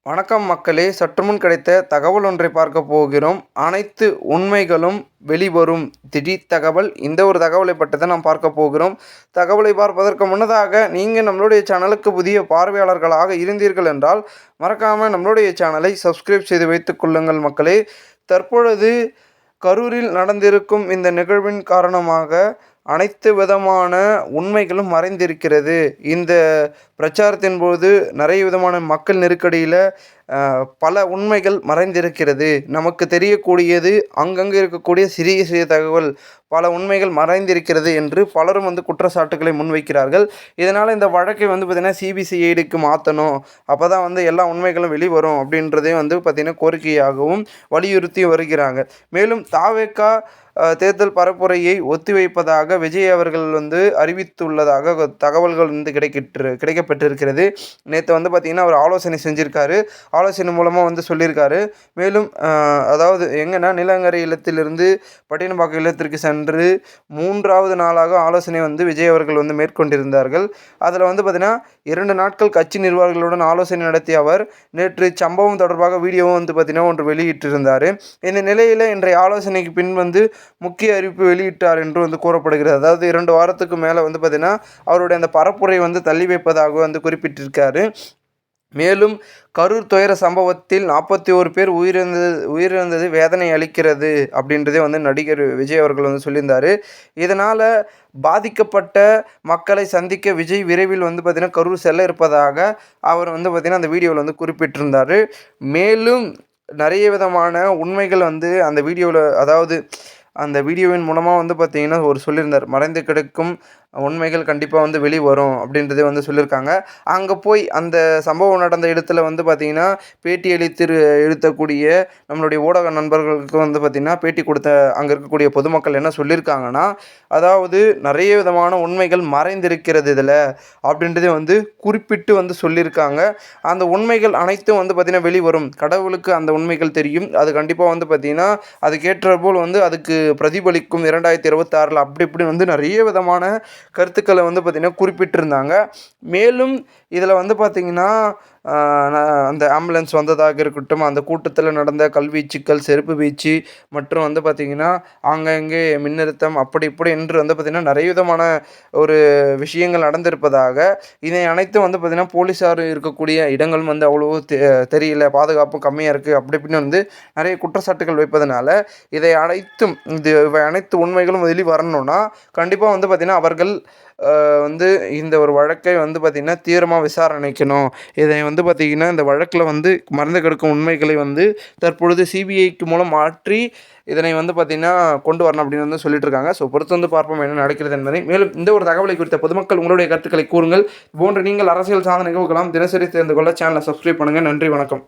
வணக்கம் மக்களே, சற்றுமுன் கிடைத்த தகவல் ஒன்றை பார்க்க போகிறோம். அனைத்து உண்மைகளும் வெளிவரும் திடீர் தகவல். இந்த ஒரு தகவலை பற்றி தான் நாம் பார்க்க போகிறோம். தகவலை பார்ப்பதற்கு முன்னதாக நீங்கள் நம்மளுடைய சேனலுக்கு புதிய பார்வையாளர்களாக இருந்தீர்கள் என்றால் மறக்காமல் நம்மளுடைய சேனலை சப்ஸ்கிரைப் செய்து வைத்துக் கொள்ளுங்கள் மக்களே. தற்பொழுது கரூரில் நடந்திருக்கும் இந்த நிகழ்வின் காரணமாக அனைத்து விதமான உண்மைகளும் மறைந்திருக்கிறது. இந்த பிரச்சாரத்தின் போது நிறைய விதமான மக்கள் நெருக்கடியில் பல உண்மைகள் மறைந்திருக்கிறது. நமக்கு தெரியக்கூடியது அங்கங்கே இருக்கக்கூடிய சிறிய சிறிய தகவல், பல உண்மைகள் மறைந்திருக்கிறது என்று பலரும் குற்றச்சாட்டுகளை முன்வைக்கிறார்கள். இதனால் இந்த வழக்கை பார்த்திங்கன்னா சிபிசிஐடிக்கு மாற்றணும், அப்போ தான் எல்லா உண்மைகளும் வெளிவரும் அப்படின்றதையும் பார்த்திங்கன்னா கோரிக்கையாகவும் வலியுறுத்தி வருகிறாங்க. மேலும் தாவேகா தேர்தல் பரப்புரையை ஒத்திவைப்பதாக விஜய் அவர்கள் அறிவித்துள்ளதாக தகவல்கள் கிடைக்கப்பட்டிருக்கிறது. நேற்று பார்த்திங்கன்னா அவர் ஆலோசனை செஞ்சுருக்காரு. ஆலோசனை மூலமாக சொல்லியிருக்காரு. மேலும் அதாவது எங்கன்னா நிலங்கரை இல்லத்திலிருந்து பட்டினப்பாக்கம் இல்லத்திற்கு சென்று 3வது நாளாக ஆலோசனை விஜய் அவர்கள் மேற்கொண்டிருந்தார்கள். அதில் பார்த்திங்கன்னா 2 நாட்கள் கட்சி நிர்வாகிகளுடன் ஆலோசனை நடத்திய அவர் நேற்று சம்பவம் தொடர்பாக வீடியோவும் பார்த்திங்கன்னா ஒன்று வெளியிட்டிருந்தார். இந்த நிலையில் இன்றைய ஆலோசனைக்கு பின் முக்கிய அறிவிப்பு வெளியிட்டார் என்று கூறப்படுகிறது. அதாவது 2 வாரத்துக்கு மேலே பார்த்திங்கன்னா அவருடைய அந்த பரப்புரை தள்ளி வைப்பதாக குறிப்பிட்டிருக்காரு. மேலும் கரூர் துயர சம்பவத்தில் 41 பேர் உயிரிழந்தது வேதனை அளிக்கிறது அப்படின்றதே நடிகர் விஜய் அவர்கள் சொல்லியிருந்தார். இதனால் பாதிக்கப்பட்ட மக்களை சந்திக்க விஜய் விரைவில் பார்த்திங்கன்னா கரூர் செல்ல இருப்பதாக அவர் பார்த்திங்கன்னா அந்த வீடியோவில் குறிப்பிட்டிருந்தார். மேலும் நிறைய விதமான உண்மைகள் அந்த வீடியோவில், அதாவது அந்த வீடியோவின் மூலமாக பார்த்திங்கன்னா ஒரு சொல்லியிருந்தார், மறைந்து கிடக்கும் உண்மைகள் கண்டிப்பாக வெளிவரும் அப்படின்றதே சொல்லியிருக்காங்க. அங்கே போய் அந்த சம்பவம் நடந்த இடத்துல பார்த்திங்கன்னா பேட்டி எழுத்தக்கூடிய நம்மளுடைய ஊடக நண்பர்களுக்கு பார்த்திங்கன்னா பேட்டி கொடுத்த அங்கே இருக்கக்கூடிய பொதுமக்கள் என்ன சொல்லியிருக்காங்கன்னா, அதாவது நிறைய விதமான உண்மைகள் மறைந்திருக்கிறது இதில் அப்படின்றதே குறிப்பிட்டு சொல்லியிருக்காங்க. அந்த உண்மைகள் அனைத்தும் பார்த்திங்கன்னா வெளிவரும். கடவுளுக்கு அந்த உண்மைகள் தெரியும். அது கண்டிப்பாக பார்த்திங்கன்னா அதுக்கேற்ற போல் அதுக்கு பிரதிபலிக்கும் 2026 அப்படி இப்படி நிறைய விதமான கருத்துக்களை பார்த்திங்கன்னா குறிப்பிட்டிருந்தாங்க. மேலும் இதில் பார்த்திங்கன்னா அந்த ஆம்புலன்ஸ் வந்ததாக இருக்கட்டும், அந்த கூட்டத்தில் நடந்த கல்வீச்சுக்கள், செருப்பு வீச்சு மற்றும் பார்த்திங்கன்னா ஆங்கங்கே மின்னிறுத்தம் அப்படி இப்படி என்று பார்த்திங்கன்னா நிறைய விதமான ஒரு விஷயங்கள் நடந்திருப்பதாக, இதை அனைத்தும் பார்த்திங்கன்னா போலீஸார் இருக்கக்கூடிய இடங்களும் அவ்வளோ தெரியல, பாதுகாப்பும் கம்மியாக இருக்குது அப்படி இப்படின்னு நிறைய குற்றச்சாட்டுகள் வைப்பதனால இவை அனைத்து உண்மைகளும் வரணும்னா கண்டிப்பாக பார்த்திங்கன்னா அவர்கள் இந்த ஒரு வழக்கை பார்த்திங்கன்னா தீவிரமாக விசாரணைக்கணும். இதை பார்த்திங்கன்னா இந்த வழக்கில் மறந்து கிடக்கும் உண்மைகளை தற்பொழுது சிபிஐக்கு மூலம் மாற்றி இதனை பார்த்திங்கன்னா கொண்டு வரணும் அப்படின்னு சொல்லிட்டு இருக்காங்க. ஸோ பொறுத்து பார்ப்போம் என்ன நடக்கிறது என்பதை. மேலும் இந்த ஒரு தகவலை குறித்த பொதுமக்கள் உங்களுடைய கருத்துக்களை கூறுங்கள். போன்ற நீங்கள் அரசியல் சாதனை நிகழ்வுகளாம் தினசரி தெரிந்து கொள்ள சேனலை சப்ஸ்கிரைப் பண்ணுங்கள். நன்றி, வணக்கம்.